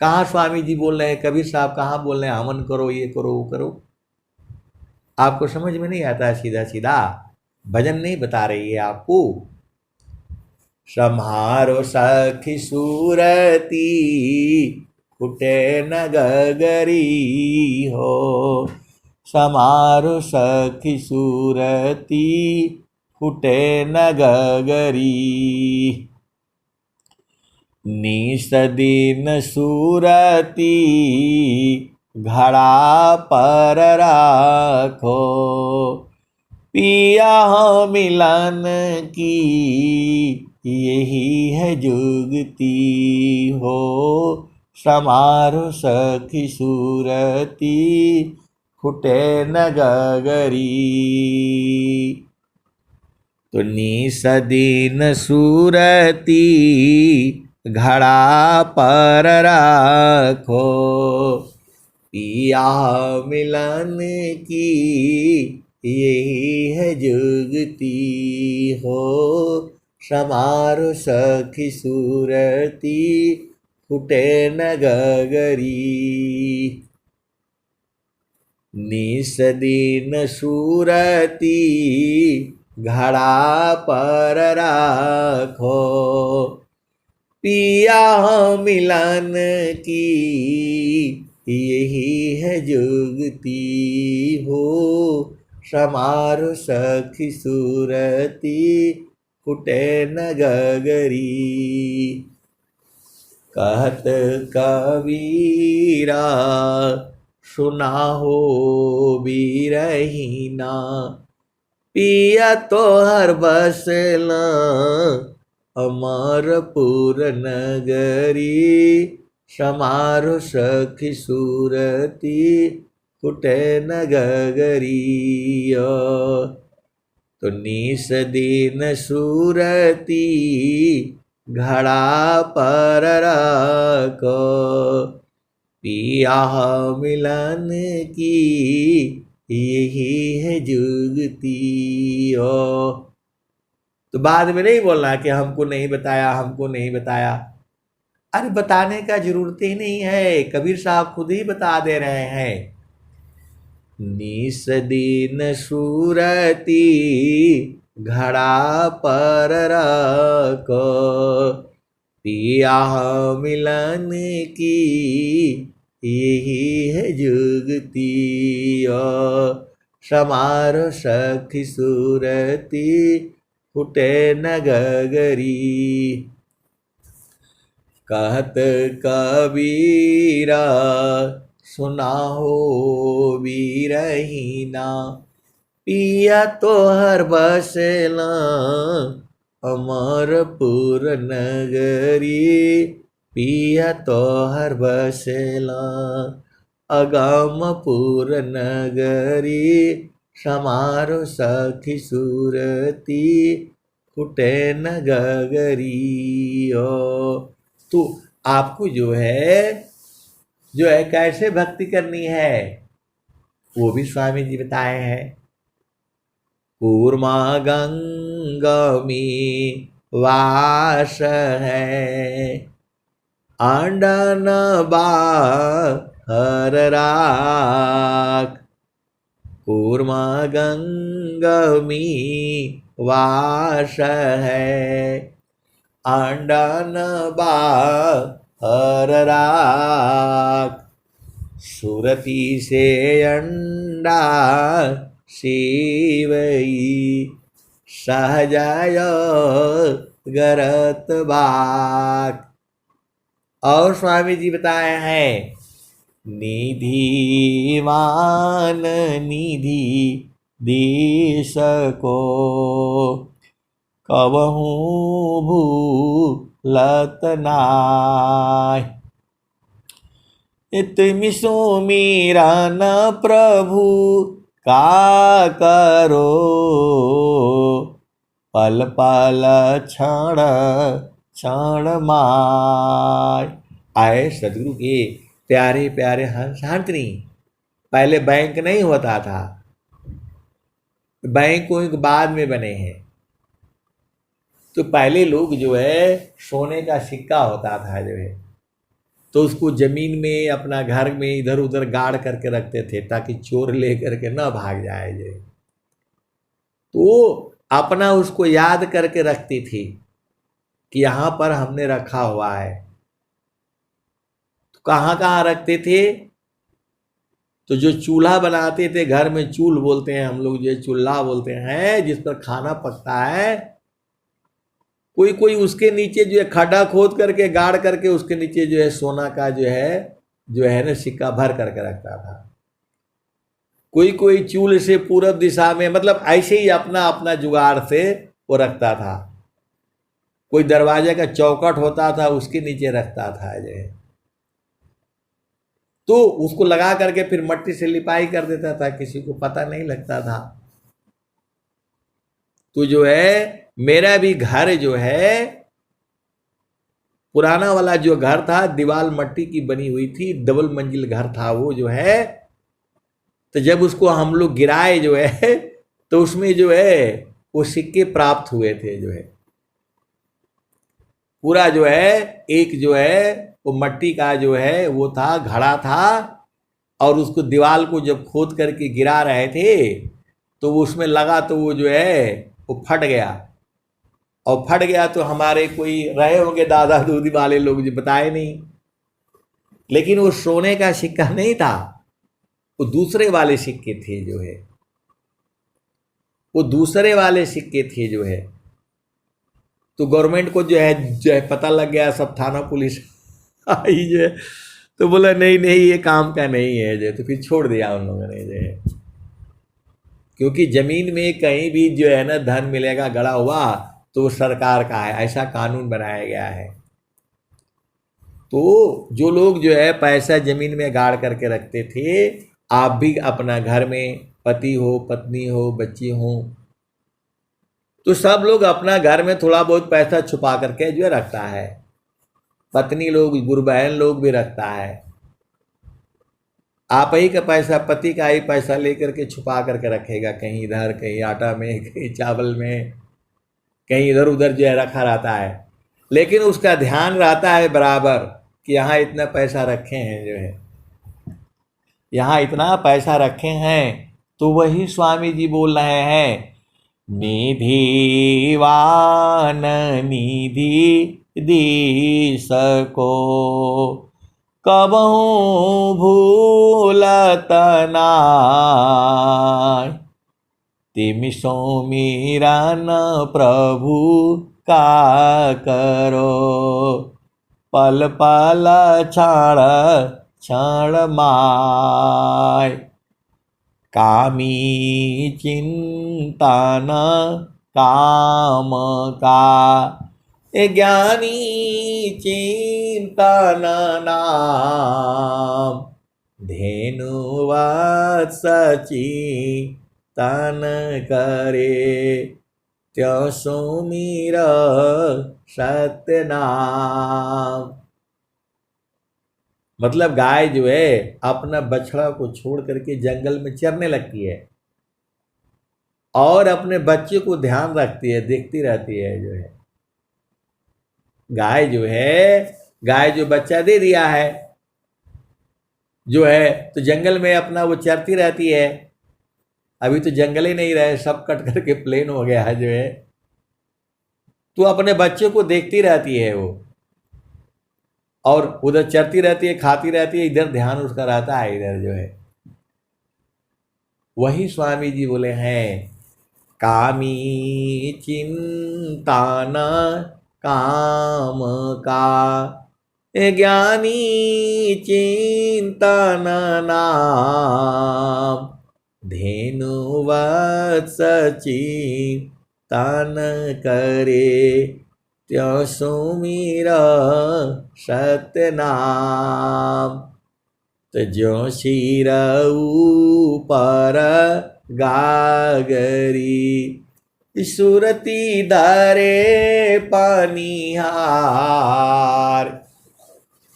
Speaker 1: कहाँ स्वामी जी बोल रहे हैं, कबीर साहब कहाँ बोल रहे हैं हवन करो, ये करो, वो करो। आपको समझ में नहीं आता, सीधा सीधा भजन नहीं बता रही है आपको। सम्हारो सखी सूरती फुटे न गगरी हो। समारो सखी सूरती फुटे न गगरी। निस दिन सूरती घड़ा पर राखो, पिया मिलन की यही है जुगती हो। समारो सखी सूरती फुटे न गगरी। तो निस दिन सूरती घड़ा पर राखो, पिया मिलन की यही है जुगती हो। समारो सखी सूरती फुटे न गगरी। निस दिन सूरती घड़ा पर राखो, पिया मिलन की यही है जुगती हो। समारो सखी सूरती फुटे न गगरी। कहत कबीरा सुना हो बीरहीना, पिया तो हर बसला अमरपुर नगरी। समारो सखी सूरती फुटे न गगरिया। तो निस दिन सूरती घड़ा पर राखो, पिया मिलन की यही है जुगती हो। तो बाद में नहीं बोलना कि हमको नहीं बताया, हमको नहीं बताया। अरे बताने का जरूरत ही नहीं है, कबीर साहब खुद ही बता दे रहे हैं। निस दिन सूरती घड़ा पर रखो, पिया मिलन की यही है जुगती ओ। समारो सखी सूरती फुटे न गगरी। कहत कबीरा सुना हो बीरहीना, पिया तो हर बसला अमरपुर नगरी। पिया तो हर बसला अगमपुर नगरी। समारो सखी सूरती फुटे न गगरी ओ। तो आपको जो है कैसे भक्ति करनी है वो भी स्वामी जी बताए हैं। कूर्मा गंगा में वास है, आंडन बाहर राख। कूर्मा गंगा में वास है, आंडन बाहर राख। सुरती से अंडा शिवई सहजाय गरत बाक। और स्वामी जी बताए हैं, निधिवान निधि देश को कबहू भूलत नाय। तुम सो मेरा न प्रभु का करो, पल पल क्षण क्षण माय। आए सदगुरु के प्यारे प्यारे हंस हाथनी। पहले बैंक नहीं होता था, बैंक को एक बाद में बने हैं। तो पहले लोग जो है सोने का सिक्का होता था जो है, तो उसको जमीन में अपना घर में इधर उधर गाड़ करके रखते थे ताकि चोर ले करके न भाग जाए जो। तो अपना उसको याद करके रखती थी कि यहाँ पर हमने रखा हुआ है। तो कहाँ कहाँ रखते थे? तो जो चूल्हा बनाते थे घर में, चूल बोलते हैं हम लोग, जो चूल्हा बोलते हैं जिस पर खाना पकता है, कोई कोई उसके नीचे जो है खड्डा खोद करके गाड़ करके उसके नीचे जो है सोना का जो है ना सिक्का भर करके रखता था। कोई कोई चूल से पूरब दिशा में, मतलब ऐसे ही अपना अपना जुगाड़ से वो रखता था। कोई दरवाजे का चौखट होता था उसके नीचे रखता था जो है, तो उसको लगा करके फिर मट्टी से लिपाई कर देता था, किसी को पता नहीं लगता था। तो जो है मेरा भी घर जो है, पुराना वाला जो घर था दीवार मट्टी की बनी हुई थी, डबल मंजिल घर था वो जो है। तो जब उसको हम लोग गिराए जो है, तो उसमें जो है वो सिक्के प्राप्त हुए थे जो है। पूरा जो है एक जो है वो मट्टी का जो है वो था, घड़ा था, और उसको दीवार को जब खोद करके गिरा रहे थे तो वो उसमें लगा, तो वो जो है वो फट गया। और फट गया तो हमारे कोई रहे होंगे दादा दूधी वाले लोग जो बताए नहीं, लेकिन वो सोने का सिक्का नहीं था, वो दूसरे वाले सिक्के थे जो है, वो दूसरे वाले सिक्के थे जो है। तो गवर्नमेंट को जो है पता लग गया, सब थाना पुलिस आई जो है, तो बोला नहीं नहीं ये काम का नहीं है जो, तो फिर छोड़ दिया उन लोगों ने जो है। क्योंकि जमीन में कहीं भी जो है ना धन मिलेगा गड़ा हुआ तो वो सरकार का है, ऐसा कानून बनाया गया है। तो जो लोग जो है पैसा जमीन में गाड़ करके रखते थे, आप भी अपना घर में पति हो, पत्नी हो, बच्ची हो, तो सब लोग अपना घर में थोड़ा बहुत पैसा छुपा करके जो है रखता है। पत्नी लोग, गुरु बहन लोग भी रखता है। आप ही का पैसा, पति का ही पैसा लेकर के छुपा करके रखेगा, कहीं इधर, कहीं आटा में, कहीं चावल में, कहीं इधर उधर जो है रखा रहता है। लेकिन उसका ध्यान रहता है बराबर कि यहाँ इतना पैसा रखे हैं जो है, यहाँ इतना पैसा रखे हैं। तो वही स्वामी जी बोल रहे हैं, निधिवान निधि दीस को कबहू भूलत नाय। तिम सो मेरा न प्रभु का करो, पल पल क्षण क्षण माय। कामी चिंता न काम का, ज्ञानी चिंता न नाम। धेनुवत् सचिंतन करे, त्यों सुमिर सत्य नाम। मतलब गाय जो है अपना बछड़ा को छोड़ करके जंगल में चरने लगती है और अपने बच्चे को ध्यान रखती है, देखती रहती है जो है। गाय जो है, गाय जो बच्चा दे दिया है जो है, तो जंगल में अपना वो चरती रहती है। अभी तो जंगल ही नहीं रहे, सब कट करके प्लेन हो गया है जो है। तो अपने बच्चे को देखती रहती है वो, और उधर चरती रहती है, खाती रहती है, इधर ध्यान उसका रहता है इधर जो है। वही स्वामी जी बोले हैं, कामी चिंता न काम का, ज्ञानी चिंतन नाम धेनुवत्स चिंतन करे त्यों सुमिर सत्य नाम। तो ज्यों सिर ऊपर गागरी सुरती धरे पनिहार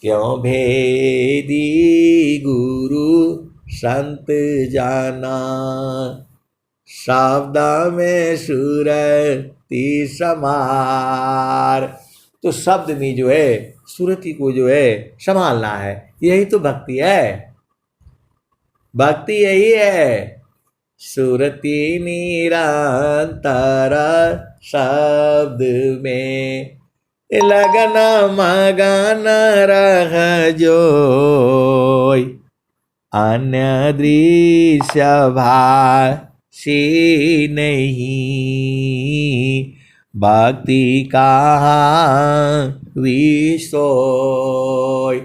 Speaker 1: क्यों भेदी गुरु संत जाना शब्द में सुरती समार। तो शब्द में जो है सुरती को जो है संभालना है, यही तो भक्ति है। भक्ति यही है, सुरती निरंतर शब्द में लगन मगन रह जोय अन्य दृश्य भाषी नहीं भक्ति कहाँ विसोय।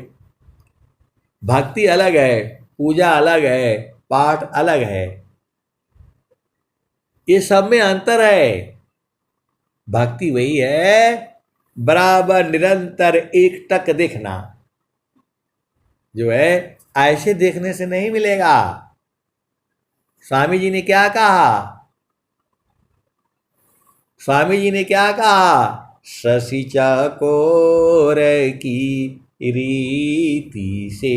Speaker 1: भक्ति अलग है, पूजा अलग है, पाठ अलग है, ये सब में अंतर है। भक्ति वही है बराबर निरंतर एक टक देखना, जो है ऐसे देखने से नहीं मिलेगा। स्वामी जी ने क्या कहा, स्वामी जी ने क्या कहा, शशि चकोर की रीति से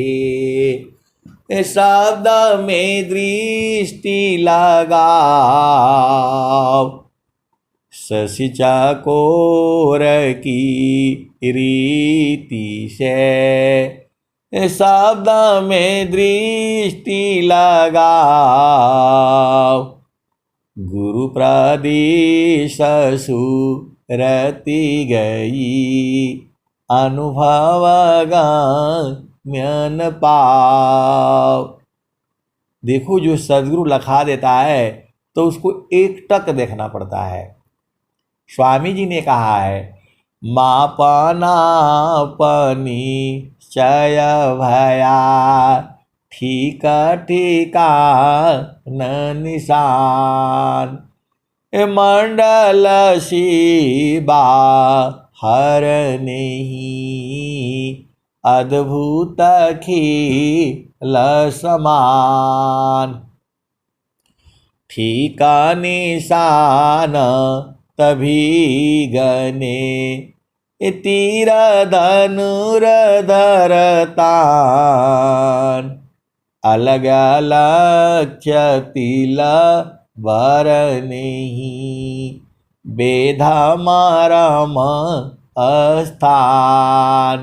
Speaker 1: शब्द में दृष्टि लगाओ। शशि चकोर की रीति से शब्द में दृष्टि लगाओ। गुरु प्रदेश सुरति गई अनुभव गम्यन पाओ। देखो जो सदगुरु लखा देता है तो उसको एक टक देखना पड़ता है। स्वामी जी ने कहा है मापना पनी चय भया ठीका ठीका न निशान मंडल शिबा हर नहीं अद्भुत खिल समान। ठीका निशान तभी गने तीर धनुर धरतान अलग अलग तिल वर नहीं बेधा मारम स्थान।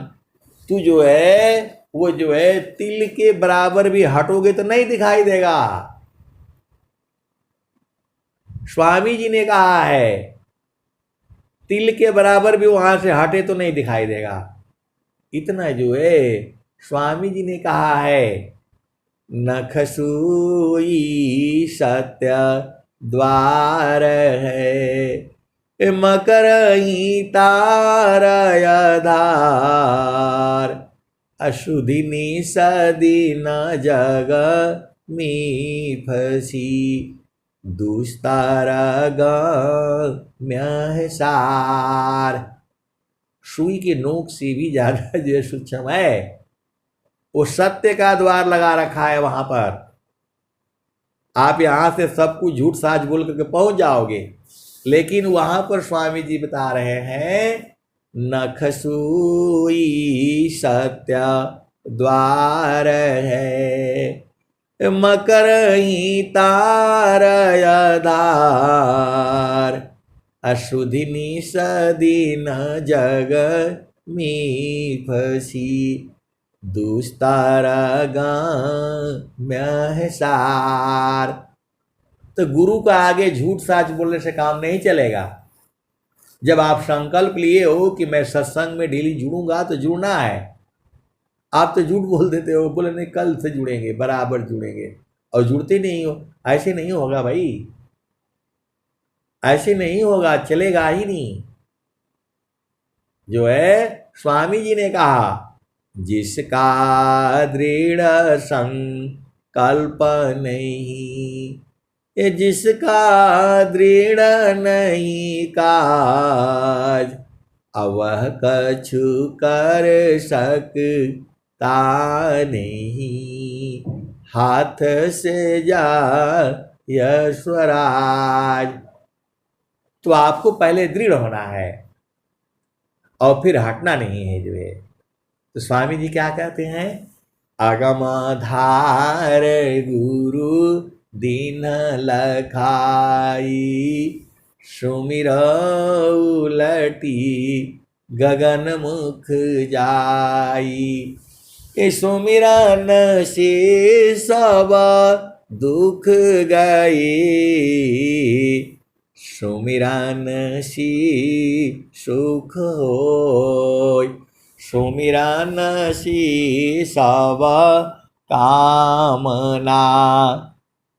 Speaker 1: तू जो है वो जो है तिल के बराबर भी हटोगे तो नहीं दिखाई देगा। स्वामी जी ने कहा है तिल के बराबर भी वहां से हटे तो नहीं दिखाई देगा। इतना जो है स्वामी जी ने कहा है नखसूई सत्य द्वार है मकर ही तारयधार अशुधिनी सदीन जग में फसी दुस्तारगम्यसार। सुई के नोक से भी ज्यादा जो सूक्ष्म है, वो सत्य का द्वार लगा रखा है वहां पर। आप यहां से सब कुछ झूठ साज बोल करके पहुंच जाओगे, लेकिन वहां पर स्वामी जी बता रहे हैं नखसूई सत्य द्वार है मकर ही तारयधार अशुधिनी सदीन जग में फसी दुस्तारगम्यसार। तो गुरु का आगे झूठ साच बोलने से काम नहीं चलेगा। जब आप संकल्प लिए हो कि मैं सत्संग में डेली जुड़ूंगा तो जुड़ना है, आप तो झूठ बोल देते हो, बोले नहीं कल से जुड़ेंगे, बराबर जुड़ेंगे, और जुड़ते नहीं हो। ऐसे नहीं होगा भाई, ऐसे नहीं होगा, चलेगा ही नहीं। जो है स्वामी जी ने कहा जिसका दृढ़ संकल्प नहीं, ये जिसका दृढ़ नहीं काज, अवह कछु कर सकता नहीं, हाथ से जा यशवराज। तो आपको पहले दृढ़ होना है और फिर हटना नहीं है जो है। तो स्वामी जी क्या कहते हैं, अगम धार गुरु दीन लखाई, सुमिर उलटी गगन मुख जाई, ये सुमिरन से सब दुख गए, सुमिरन सी सुख होय, सुमिरन सी सब कामना,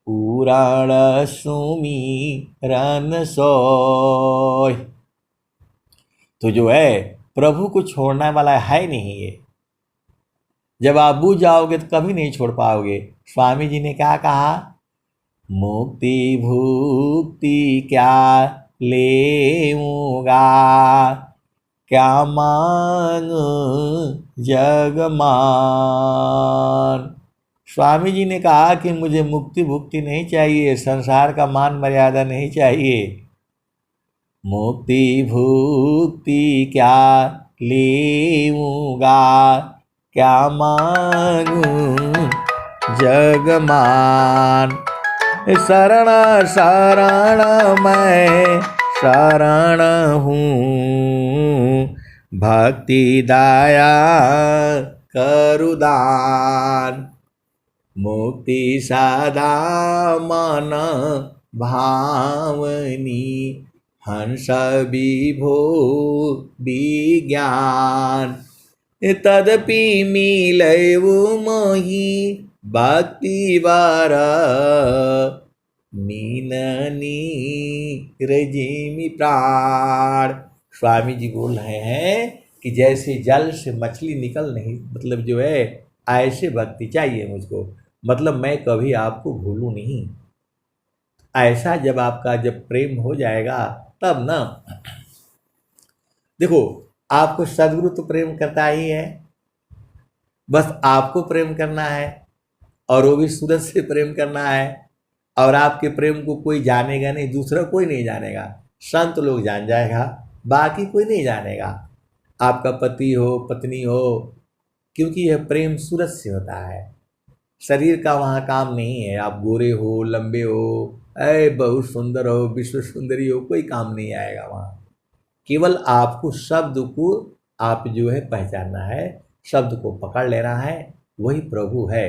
Speaker 1: पूरण सुमिरन सोय। तो जो है प्रभु को छोड़ने वाला है नहीं ये। जब आप बूझ जाओगे तो कभी नहीं छोड़ पाओगे। स्वामी जी ने क्या कहा, मुक्ति भुक्ति क्या लेऊंगा, क्या मांग जगमान। स्वामी जी ने कहा कि मुझे मुक्ति भुक्ति नहीं चाहिए, संसार का मान मर्यादा नहीं चाहिए। मुक्ति भुक्ति क्या लेऊंगा, क्या मांगू जगमान। शरण शरण मैं शरण हूँ, भक्ति दया करुदान, मुक्ति सदा मन भावनी, हंस विभो विज्ञान। तदपि मिलऊ मोहि भक्ति वर, मीननी रजिमी प्राण। स्वामी जी बोल रहे हैं कि जैसे जल से मछली निकल नहीं, मतलब जो है ऐसे भक्ति चाहिए मुझको, मतलब मैं कभी आपको भूलूं नहीं। ऐसा जब आपका जब प्रेम हो जाएगा तब ना, देखो आपको सदगुरु तो प्रेम करता ही है, बस आपको प्रेम करना है और वो भी सूरज से प्रेम करना है। और आपके प्रेम को कोई जानेगा नहीं, दूसरा कोई नहीं जानेगा, संत लोग जान जाएगा, बाकी कोई नहीं जानेगा। आपका पति हो पत्नी हो, क्योंकि यह प्रेम सूरज से होता है, शरीर का वहाँ काम नहीं है। आप गोरे हो लंबे हो, ऐ बहुत सुंदर हो, विश्व सुंदरी हो, कोई काम नहीं आएगा वहाँ। केवल आपको शब्द को आप जो है पहचानना है, शब्द को पकड़ लेना है, वही प्रभु है।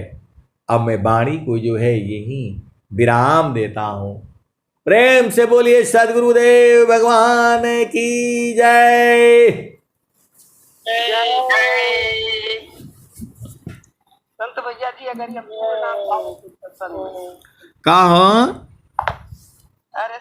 Speaker 1: अब मैं वाणी को जो है यही विराम देता हूँ। प्रेम से बोलिए सदगुरुदेव भगवान की जय।
Speaker 2: संत भैया जी अगर ये पूर्ण नाम पाओ तो सत्संग में।
Speaker 1: कहा
Speaker 2: अरे